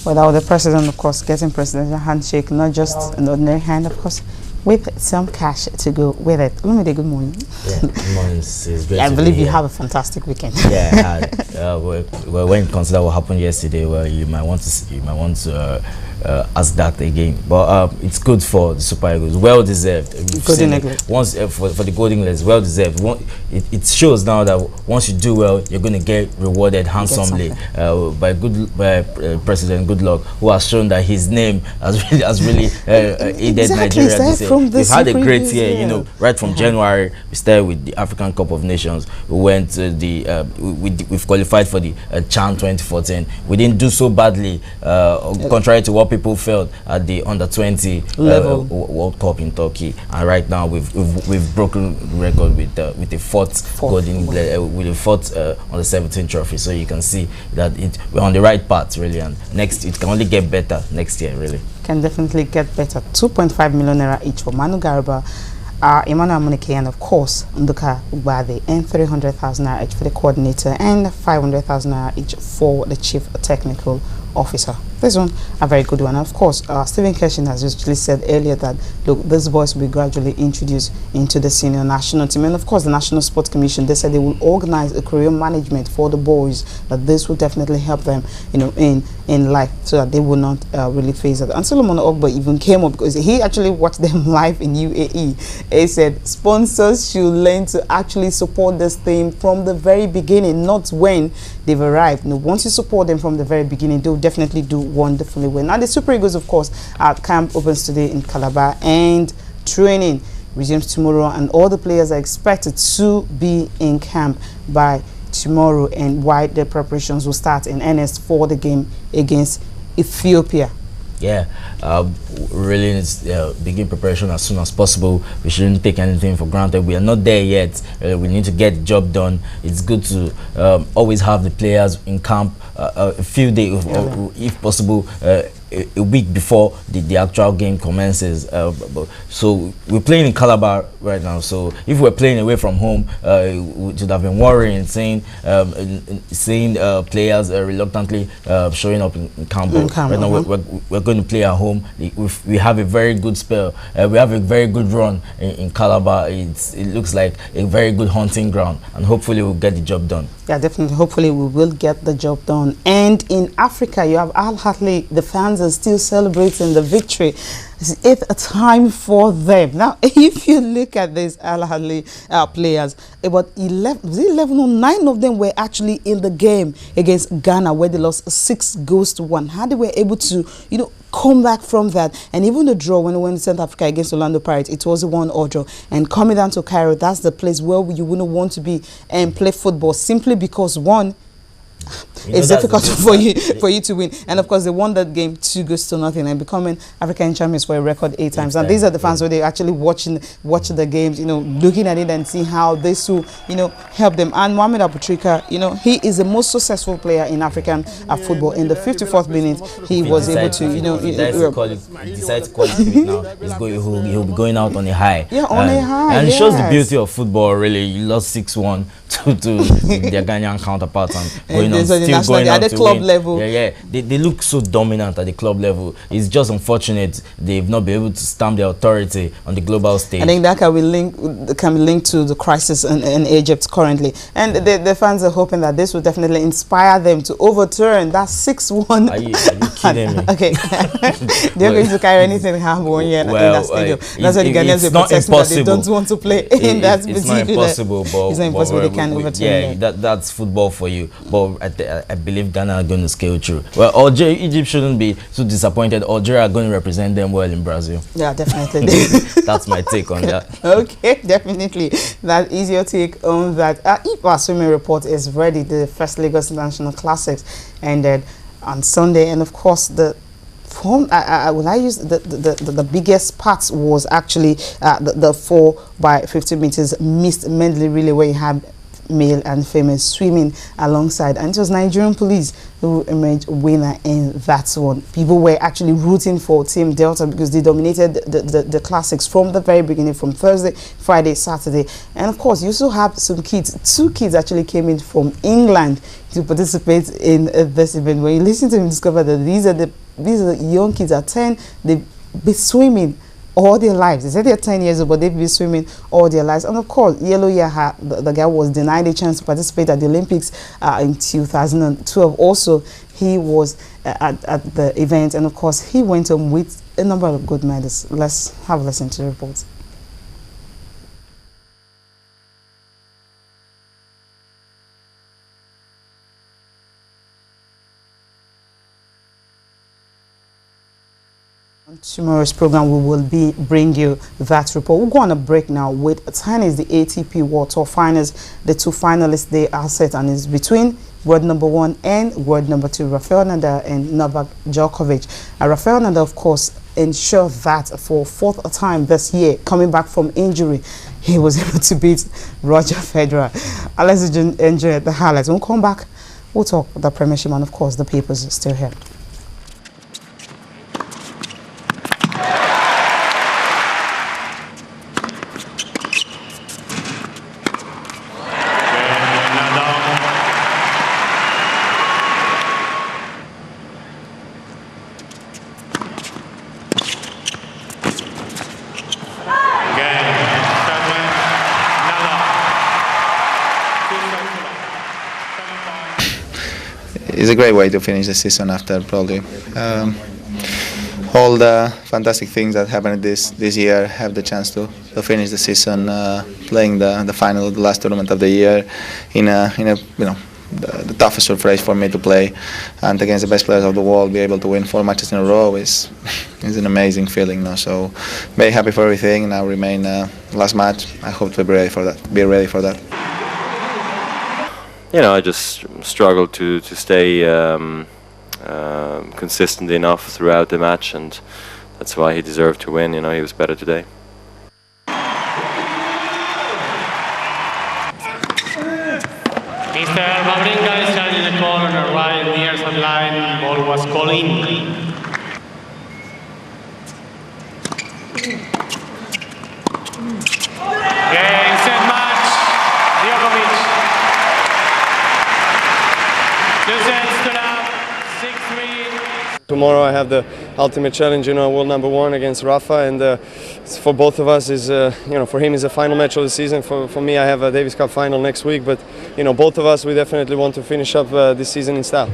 Without the president, of course, getting presidential handshake, not just an ordinary hand, of course, with some cash to go with it. Good morning. Yeah, good morning. It's great I to believe be you here. have a fantastic weekend. Yeah, I had. Well, when you consider what happened yesterday, well, you might want to ask that again. But it's good for the Super Eagles. Well deserved. Golden Eagles. Once for the Golden Eagles, well deserved. It shows now that once you do well, you're going to get rewarded handsomely by President Goodluck, who has shown that his name has really aided Nigeria this year. We've had a great year, you know, right from January. We started with the African Cup of Nations. We went to the we've qualified for the CHAN 2014. We didn't do so badly, contrary to what people felt at the under-20 level World Cup in Turkey. And right now we've broken the record with the fourth golden with the fourth on the 17th trophy. So you can see that we're on the right path really, and next it can only get better next year really. Can definitely get better. 2.5 million naira each for Manu Garba, Emmanuel Amunike, and of course Nduka Ubade, and 300,000 naira each for the coordinator, and 500,000 naira each for the chief technical officer. This one a very good one. Of course, Stephen Keshin has just said earlier that look, these boys will be gradually introduced into the senior national team, and of course the National Sports Commission, they said they will organize a career management for the boys, that this will definitely help them, you know, in life, so that they will not really face it. And Solomon Ogba even came up because he actually watched them live in UAE. He said sponsors should learn to actually support this team from the very beginning, not when they've arrived. No, once you support them from the very beginning, they'll definitely do wonderfully well. Now the Super Eagles, of course, camp opens today in Calabar, and training resumes tomorrow, and all the players are expected to be in camp by tomorrow, and why the preparations will start in earnest for the game against Ethiopia. Yeah, really needs begin preparation as soon as possible. We shouldn't take anything for granted. We are not there yet. We need to get the job done. It's good to always have the players in camp a few days, or if possible, a week before the actual game commences. So we're playing in Calabar right now. So if we're playing away from home, we should have been worrying, seeing players reluctantly showing up in camp. Right now we're going to play at home. We have a very good spell. We have a very good run in Calabar. It looks like a very good hunting ground, and hopefully we'll get the job done. Yeah, definitely. Hopefully we will get the job done. And in Africa, you have Al Ahly. The fans are still celebrating the victory. It's a time for them. Now, if you look at these Al Ahly players, about 11 or 9 of them were actually in the game against Ghana, where they lost 6-1. How they were able to, you know, come back from that, and even the draw when we went to South Africa against Orlando Pirates, it was a 1-1 draw. And coming down to Cairo, that's the place where you wouldn't want to be and play football, simply because one, it's difficult for you to win, and of course they won that game 2-0 and becoming African champions for a record 8 times. And these are the fans where they actually watch the games, you know, looking at it and see how this will, you know, help them. And Mohamed Abutrika, you know, he is the most successful player in African football. In the 54th minute, he was able to, you know, decide to call it now. He'll be going out on a high. Yeah, on a high. And it shows the beauty of football. Really, you lost 6-1 to their Ghanaian counterparts, and going on, still going on at the to club win. level. They look so dominant at the club level. It's just unfortunate they've not been able to stamp their authority on the global stage. I think that can be linked to the crisis in Egypt currently, and the fans are hoping that this will definitely inspire them to overturn that 6-1. Are you kidding me? Okay, they're going to carry anything happen yet in that stadium. That's why the Ghanaians are protesting that they don't want to play in that. It's not impossible, but it's not impossible. They can overturn. Yeah, that's football for you. But I believe Ghana are going to scale through. Well, Egypt shouldn't be too disappointed. Algeria are going to represent them well in Brazil. Yeah, definitely. That's my take on that. Okay, definitely. That is your take on that. If our swimming report is ready, the first Lagos International Classics ended on Sunday, and of course the biggest part was actually the 4x50 meters mixed medley relay, where you had male and female swimming alongside, and it was Nigerian police who emerged winner in that one. People were actually rooting for Team Delta because they dominated the classics from the very beginning, from Thursday, Friday, Saturday. And of course, you also have some kids. 2 kids actually came in from England to participate in this event. When you listen to him, discover that these are the young kids at 10. They've been swimming all their lives. They said they're 10 years old, but they've been swimming all their lives. And of course, Yellow Yaha, the guy was denied a chance to participate at the Olympics in 2012. Also, he was at the event, and of course, he went home with a number of good medals. Let's have a listen to the report. On tomorrow's program, we will bring you that report. We'll go on a break now with tennis, the ATP World Tour Finals. The 2 finalists, they are set, and it's between world number 1 and world number 2, Rafael Nadal and Novak Djokovic. Rafael Nadal, of course, ensured that for 4th time this year, coming back from injury, he was able to beat Roger Federer. Let's enjoy the highlights. When we come back, we'll talk the Premiership, and of course, the papers are still here. It's a great way to finish the season after probably all the fantastic things that happened this year. Have the chance to finish the season playing the final, the last tournament of the year, in a the toughest race for me to play, and against the best players of the world, be able to win 4 matches in a row is an amazing feeling. No? So very happy for everything. Now remain last match. I hope to be ready for that. You know, I just struggled to stay consistent enough throughout the match, and that's why he deserved to win. You know, he was better today. Mr. Babrinka is challenging the call on the right near some line. Ball was calling. Game, set, match. Djokovic. 2 sets to love. 6-3. Tomorrow I have the ultimate challenge, you know, world number 1 against Rafa, and for both of us is, you know, for him is the final match of the season. For me, I have a Davis Cup final next week, but you know, both of us, we definitely want to finish up this season in style.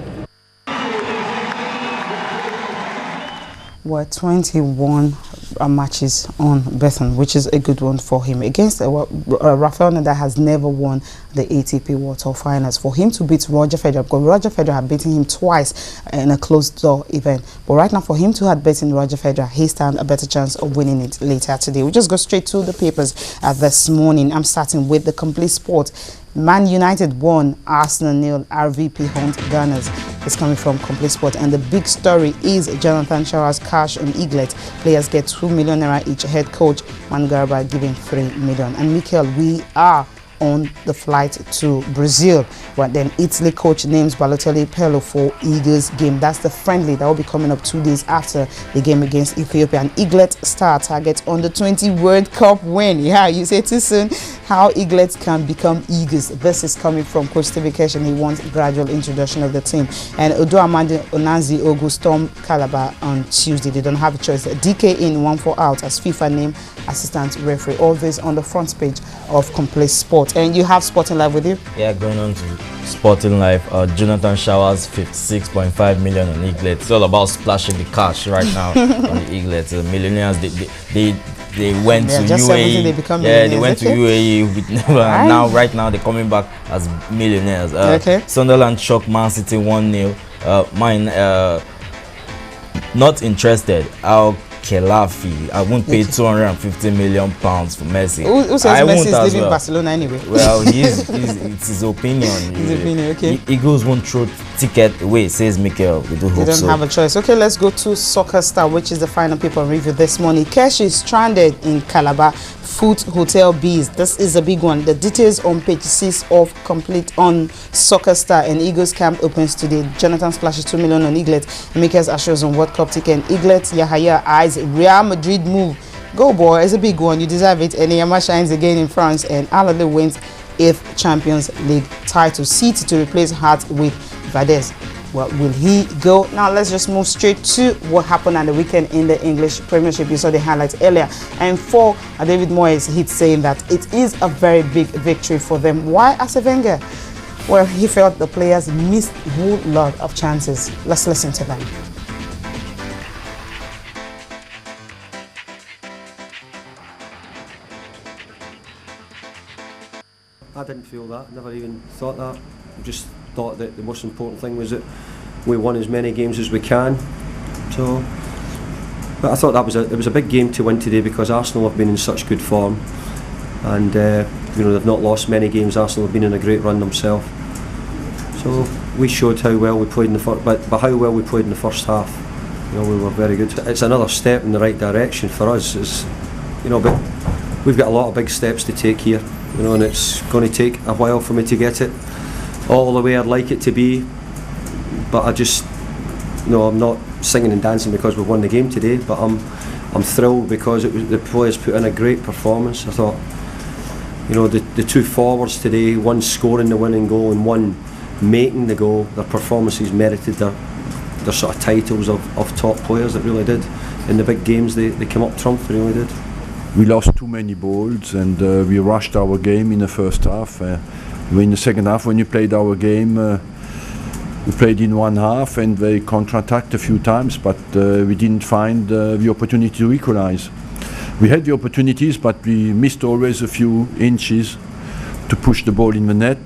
Were 21 matches on Bethan, which is a good one for him. Against Rafael Nadal has never won the ATP World Tour Finals. For him to beat Roger Federer, because Roger Federer had beaten him twice in a closed-door event. But right now, for him to have beaten Roger Federer, he stands a better chance of winning it later today. We'll just go straight to the papers this morning. I'm starting with the Complete Sport. Man United won, Arsenal nil, RVP Hunt Gunners. It's coming from Complete Sport, and the big story is Jonathan Shower's cash on Eaglet. Players get 2 million naira each. Head coach Manu Garba giving 3 million. And Mikel, we are on the flight to Brazil. But then Italy coach names Balotelli Pello for Eagles game. That's the friendly that will be coming up 2 days after the game against Ethiopia. And Eaglet star targets on the 20 World Cup win. Yeah, you say too soon. How Eaglets can become Eagles. This is coming from Coach Stevie Kesh, and he wants gradual introduction of the team. And Odo Amandi Onanzi Ogu storm Calabar on Tuesday. They don't have a choice. DK in, 1 for out as FIFA name assistant referee. All this on the front page of Complete Sport. And you have Sporting Live with you? Yeah, going on to Sporting Live. Jonathan Showers 56.5 million on Eaglet. It's all about splashing the cash right now on the Eaglet. Millionaires, they went to UAE. They went to UAE with never. And now, right now, they're coming back as millionaires. Sunderland shocked Man City 1-0. Not interested. Kelafi. I won't pay 250 million pounds for Messi. Who says Messi is leaving Barcelona anyway? Well, it's his opinion. His opinion, okay. Eagles won't throw ticket away, says Mikel. We do hope so. They don't have a choice. Okay, let's go to Soccer Star, which is the final paper review this morning. Kesh is stranded in Calabar Foot Hotel Bees. This is a big one. The details on page 6 of complete on Soccer Star. And Eagles camp opens today. Jonathan splashes 2 million on Eaglet. Makers assures on World Cup ticket. Eaglet Yahaya eyes Real Madrid move. Go boy, it's a big one. You deserve it. And Yama shines again in France. And Alale wins 8th Champions League title. City to replace Hart with Valdez. Well, will he go? Now let's just move straight to what happened at the weekend in the English Premiership. You saw the highlights earlier. And for David Moyes, he's saying that it is a very big victory for them. Why, Arsene Wenger? Well, he felt the players missed a whole lot of chances. Let's listen to them. I didn't feel that, never even thought that. I just thought that the most important thing was that we won as many games as we can. So, but I thought that it was a big game to win today because Arsenal have been in such good form, and you know, they've not lost many games. Arsenal have been in a great run themselves. So we showed how well we played in the first, but how well we played in the first half. You know, we were very good. It's another step in the right direction for us. It's, you know, but we've got a lot of big steps to take here. You know, and it's going to take a while for me to get it all the way I'd like it to be. But I just, you know, I'm not singing and dancing because we've won the game today. But I'm thrilled because the players put in a great performance. I thought, you know, the two forwards today, one scoring the winning goal and one making the goal, their performances merited their sort of titles of top players. That really did. In the big games, they came up trump. They really did. We lost too many balls and we rushed our game in the first half. In the second half, when you played our game, we played in one half and they counter-attacked a few times, but we didn't find the opportunity to equalize. We had the opportunities, but we missed always a few inches to push the ball in the net.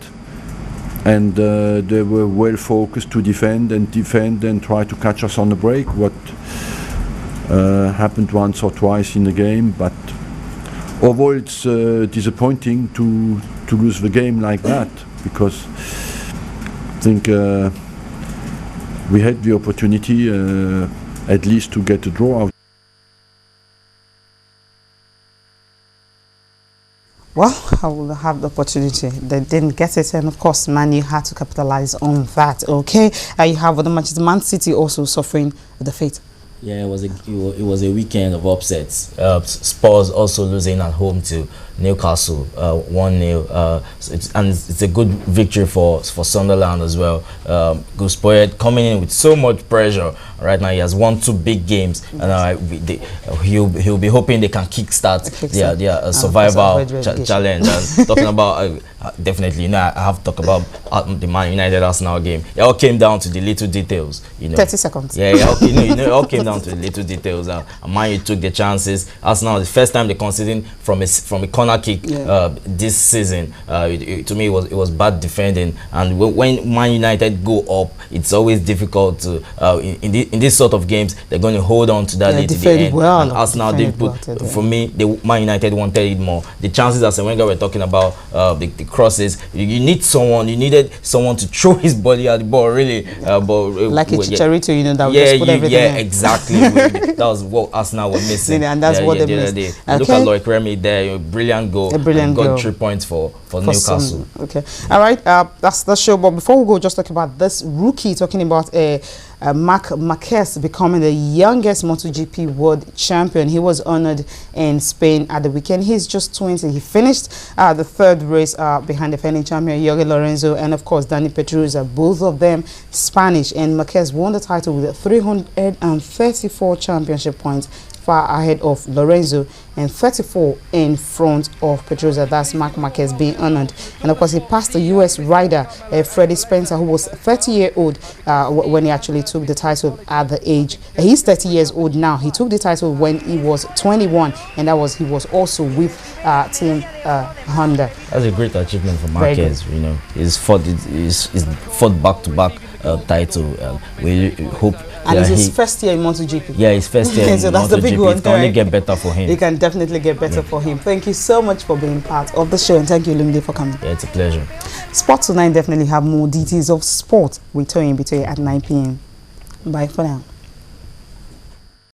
And they were well focused to defend and try to catch us on the break. What happened once or twice in the game, but overall it's disappointing to lose the game like that, because I think we had the opportunity at least to get a draw out. Well, I will have the opportunity. They didn't get it, and of course, Man U had to capitalize on that. Okay, you have other matches. Man City also suffering the fate. Yeah, it was a weekend of upsets. Spurs also losing at home to Newcastle 1-0. And it's a good victory for Sunderland as well. Gus Poyet coming in with so much pressure right now. He has won 2 big games, and he'll be hoping they can kickstart their survival challenge. And talking about definitely, you know, I have to talk about the Man United Arsenal game. It all came down to the little details. You know, 30 seconds. Yeah, it all came down to the little details. Man U took the chances. Arsenal, the first time they conceded from a corner kick this season. To me, it was bad defending. And when Man United go up, it's always difficult to in this sort of games. They're going to hold on to that lead to the end. Well, and Arsenal didn't put. For me, Man United wanted it more. The chances that Wenger were talking about, the crosses. You needed someone to throw his body at the ball, really. Like a Chicharito, you know, that would just put everything in. Exactly. That was what Arsenal were missing. And that's what they missed. Okay. Look at Loic Remy there, brilliant goal. A brilliant goal. Got 3 points for Newcastle. Okay. All right. That's the show. But before we go, just talk about this rookie, talking about Marc Marquez becoming the youngest MotoGP world champion. He was honored in Spain at the weekend. He's just 20. He finished the 3rd race behind the defending champion Jorge Lorenzo and of course Dani Pedrosa, both of them Spanish. And Marquez won the title with 334 championship points, far ahead of Lorenzo and 34 in front of Pedrosa. That's Marc Marquez being honored. And of course, he passed the US rider Freddie Spencer, who was 30-year-old when he actually took the title at the age. He's 30 years old now. He took the title when he was 21, and he was also with Team Honda. That's a great achievement for Marquez. He's fought back-to-back title. We hope And it's his first year in MotoGP. Yeah, his first year in so that's the big MotoGP. one. It can only get better for him. It can definitely get better for him. Thank you so much for being part of the show, and thank you, Lumde, for coming. Yeah, it's a pleasure. Sports Tonight definitely have more details of sport. We turn in between at 9 p.m. Bye for now.